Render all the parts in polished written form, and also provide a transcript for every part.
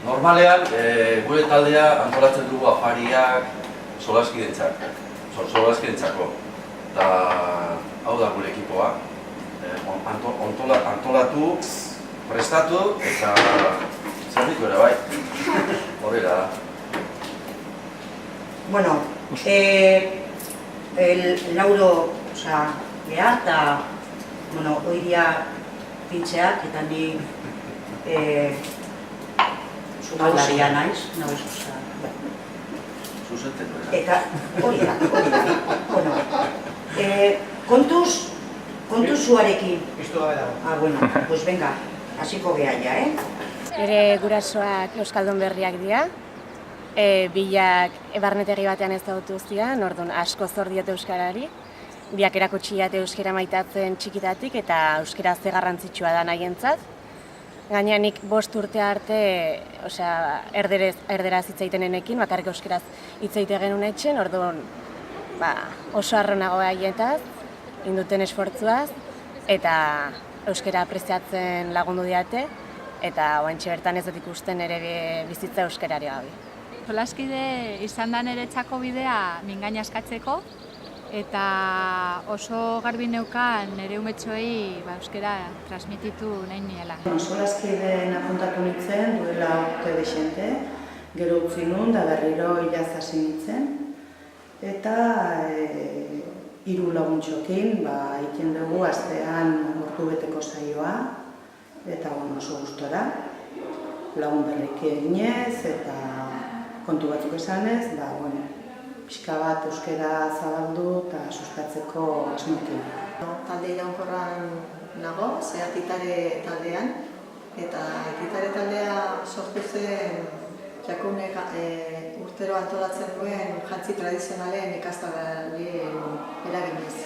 Normalean, gure taldea antolatzen dugu afariak solaskidentzako. Eta hau da gure ekipoa. Antolatu, prestatu eta zerbitu ere bai. Horrela da. Bueno, Lauro, geha eta oiria pintxeak eta ni sumalaria naiz, Zuzentzen duela. eta hori da. Kontuz zuarekin. Isto gabe dago. Bueno, pues venga, hasiko geha ja, Ere gurasoak euskaldun berriak dira. Bilak barnetegi batean ezagutu zian, orduan asko zor diote euskarari. Biak erakutsi diate euskara maitatzen txikitatik eta euskara ze garrantzitsua da nahientzat. Gaina nik 5 urte arte, erderaz hitz egiten enekin, bakarrik euskaraz hitz egite genuen etxen, orduan oso harronago haietaz, induten esfortzuaz, eta euskara apreziatzen lagundu diate, eta oantxe bertan ez dut ikusten ere bizitza euskarari gabe. Solaskide izan da niretzako bidea mingaina askatzeko, eta oso garbi neukan nire umetxoei euskara transmititu nahi niela. Solaskideen apuntatu nintzen, duela urte dexente, gero utzi nun, da berriro ilaz hasi nintzen, eta 3 laguntxokin egiten dugu astean ordubeteko saioa, eta oso gustora, lagun berriki eginez, eta kontu batzuk esanez, pixka bat euskara zabaldu eta sustatzeko asmokin. Talde iraunkorran nago, Zehat Titare taldean, eta Titare taldea sortu zen Jakunek urtero antolatzen duen jantzi tradizionalen ikastarien eraginez.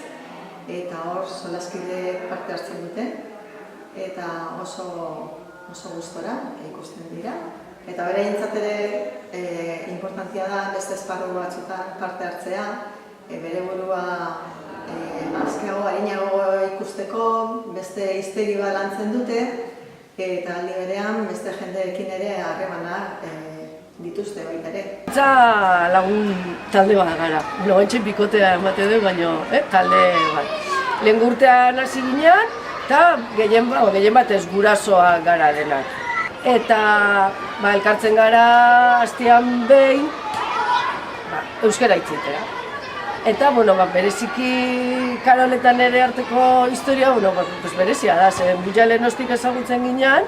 Eta hor solaskide parte hartzen dute, eta oso gustora ikusten dira. Eta beraientzat ere importantzia da beste esparru batzutan parte hartzea, bere burua azkeago, arinago ikusteko, beste hiztegi bat lantzen dute, eta aldi berean beste jendeekin ere harremanak dituzte baita ere. Eta lagun talde bat gara. Etxe bikotea emate du, baina talde bat. Lehen urtean hasi ginean, eta gehien bat ez gurasoa gara denak. Eta elkartzen gara astean behin euskara hitz egitera. Eta bereziki Karoletan ere arteko historia berezia da, zen bila lehenostik ezagutzen ginean,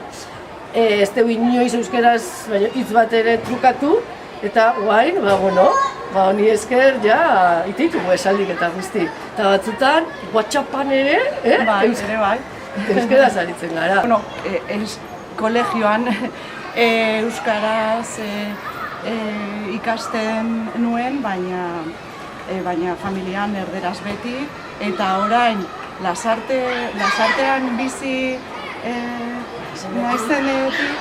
ez dugu inoiz euskeraz hitz bat ere trukatu, eta guain, honi esker ite ditugu esaldik eta guzti. Eta batzutan, WhatsAppan ere, euskaraz aritzen gara. Kolegioan euskaraz ikasten nuen, baina familian erderaz beti, eta orain lasartean bizi naizenetik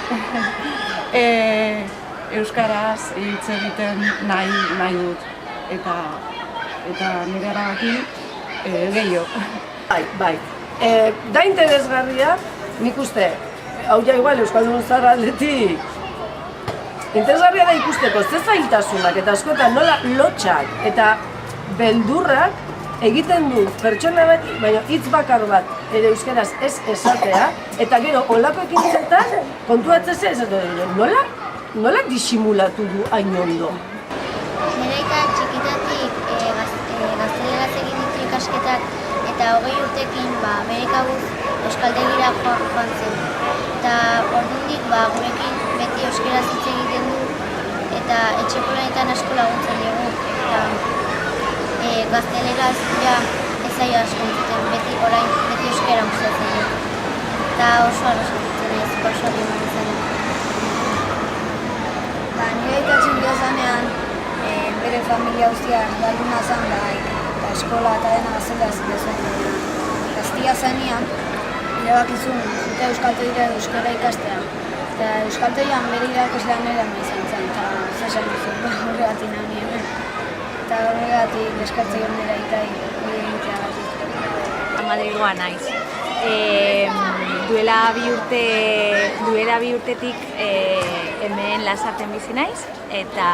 euskaraz hitz egiten nahi dut, eta nire erabaki gehiago. Bai, da interesgarria, nik uste, hau igual euskaldun zahar aldetik, interesgarria da ikusteko ze zailtasunak eta askotan nola lotxak eta beldurrak egiten du pertsona bat, baina hitz bakar bat ere euskaraz ez esatea, eta gero olako ekintzetan kontuatzea nola disimulatu du hain ondo. Nereika txikitatik gazteleraz egin ditu ikasketak eta 20 urtekin bere kabuz euskaldegira joan zen. Eta ordundik gurekin beti euskaraz hitz egiten du eta etxeko lanetan asko laguntzen dugu. Gazteleraz ez zaio asko entzuten, beti euskara usatzen du. Eta oso arrasatzen ez, oso animan izan du. Nire ikatzen jozanean bere familia guztia galduna zen eta eskola eta dena zela zuen. Gaztia zenean, erabakizun zute euskaltegira euskara ikastea. Eta euskaltegian bere irakaslean nire izan zen, eta zesan duzun horregatik nahi hemen. Eta horregatik eskartzen nire ikai hori egiteagatik. Madrigoa naiz. Duela bi urtetik hemen Lasarten bizi naiz eta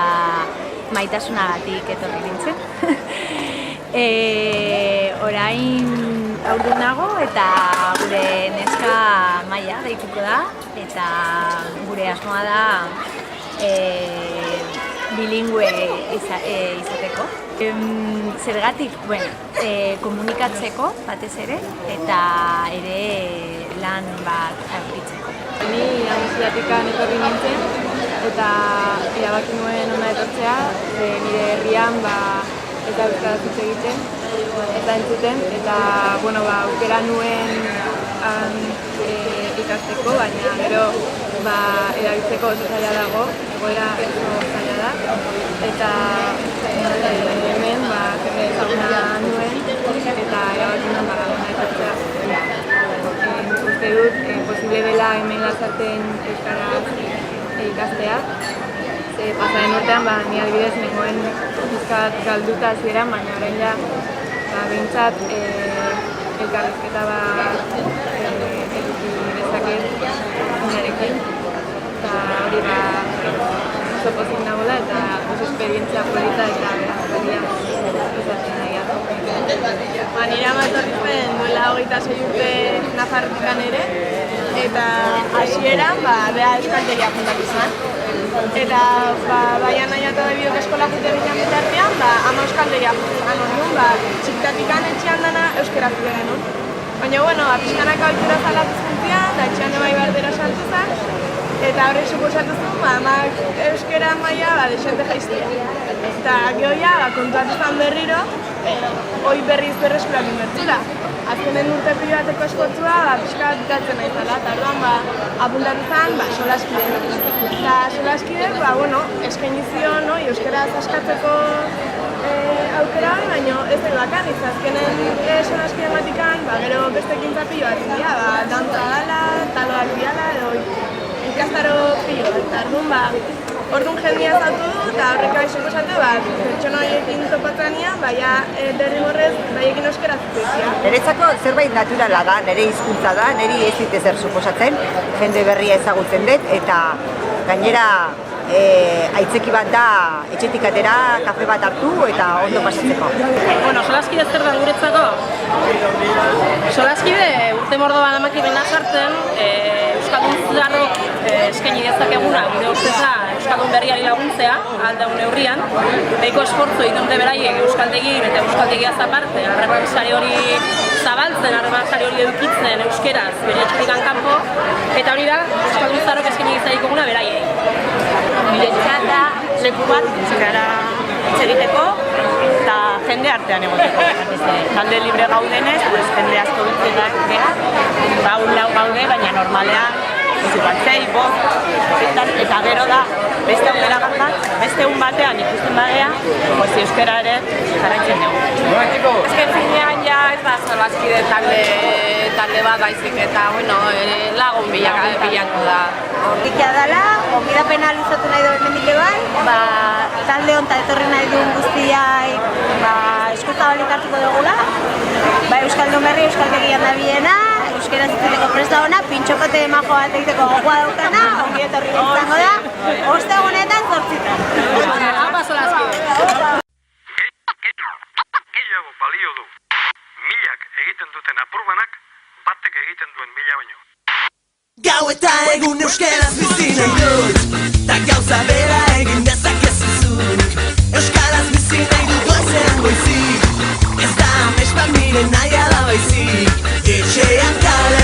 maitasunagatik etorri nintzen. Orain haurdun nago eta gure neska Maia deituko da eta gure asmoa da bilingüe izateko. Zergatik, komunikatzeko batez ere eta ere lan bat aurkitzeko. Ni Andaluziatikan etorri nintzen eta erabaki nuen hona etortzea, nire herrian eta euskaraz hitz egiten eta entzuten eta aukera nuen ikasteko, baina gero erabiltzeko oso zaila dago, egoera oso zaila da eta hemen jende ezaguna nuen eta erabaki nuen hona etortzea. Uste dut, posible dela hemen Lasarten euskaraz ikastea. Pasaren urtean, ni adibidez nengoen pixkat galduta hasieran, baina orain ja behintzat elkarrizketa bat eduki dezaket unarekin. Eta hori oso pozik nagoela eta oso esperientzia polita eta berazgarria esaten nahiak. Nire ama etorri zen duela 26 urte Nafarrotikan ere eta hasieran bea euskaltegia juntatu zen. Eta baina nahi eta bidok eskola jute ginen bitartean, ama euskaltegia juntatu genuen, txikitatikan etxean dana euskera zute genuen. Baina, pixkanaka oitura zalatu zentzian, eta etxean bai bardera saltu zen, eta horrek suposatu zuen, amak euskera maia desente jaiztia. Eta gehoia, kontuatu zen berriro, hoi berriz berreskuratu bertzula. Azkenen urte pilo bateko esfortzua pixkat gatzen nahi zela, eta orduan apuntatu zen solaskide. Eta solaskidek, eskaini zion euskaraz askatzeko aukera hori, baina ez da bakarrik. Azkenen solaskide batikan, gero beste ekintza pilo bat dira, dantza dala, taloak diala, edo ikastaro pilo bat. Orduan jendia zautu du, eta horrek suposatu pertsona horiekin topatzania, derrigorrez baiekin euskara zutetzia. Niretzako zerbait naturala da, nire hizkuntza da, niri ez dit ezer suposatzen, jende berria ezagutzen dut, eta gainera aitzeki bat da etxetik atera, kafe bat hartu eta ondo pasatzeko. Solaskide zer da guretzako? Solaskide urte mordo bat amaki bena sartzen, euskaldun zarrok eskaini dezakeguna, gure usteza euskaldun berriari laguntzea, aldaun neurrian, behiko esfortzu egiten dute beraiek euskaldegi eta euskaldegiaz aparte, harreman sare hori zabaltzen, harreman sare hori edukitzen euskeraz bere etxetik kanpo, eta hori da euskaldun zarrok eskaini dezakeguna beraiek. Niretzat da leku bat euskara hitz egiteko eta jende artean egoteko. Talde libre gaudenez, jende asko biltzen gara, lau gaude, baina normalean zei, eta gero da beste aukera bat, beste un batean ikusten badea, euskara ere jarraitzen dugu. Azken finean ja ez da solaskide talde bat baizik eta lagun bilako da. Hortikia dela, gonbidapena luzatu nahi duen mendik eban, talde honta etorri nahi duen guztiai eskuzabalik hartuko dugula, euskaldun berri, euskaldegian da biena, euskera zitziteko presta hona, pintxokote majo bat egiteko gogoa daukana, ongi etorri izango da, ostegunetan 8:00. Apa solaskide! Gehiago balio du. Milak egiten duten apurbanak, batek egiten duen mila baino. Gau eta egun euskaraz bizi nahi dut, ta gauza bera egin dezakezu zuk. Euskaraz bizi nahi dut goizean goizik, ez da amespan nire nahia da baizik. Etxean kala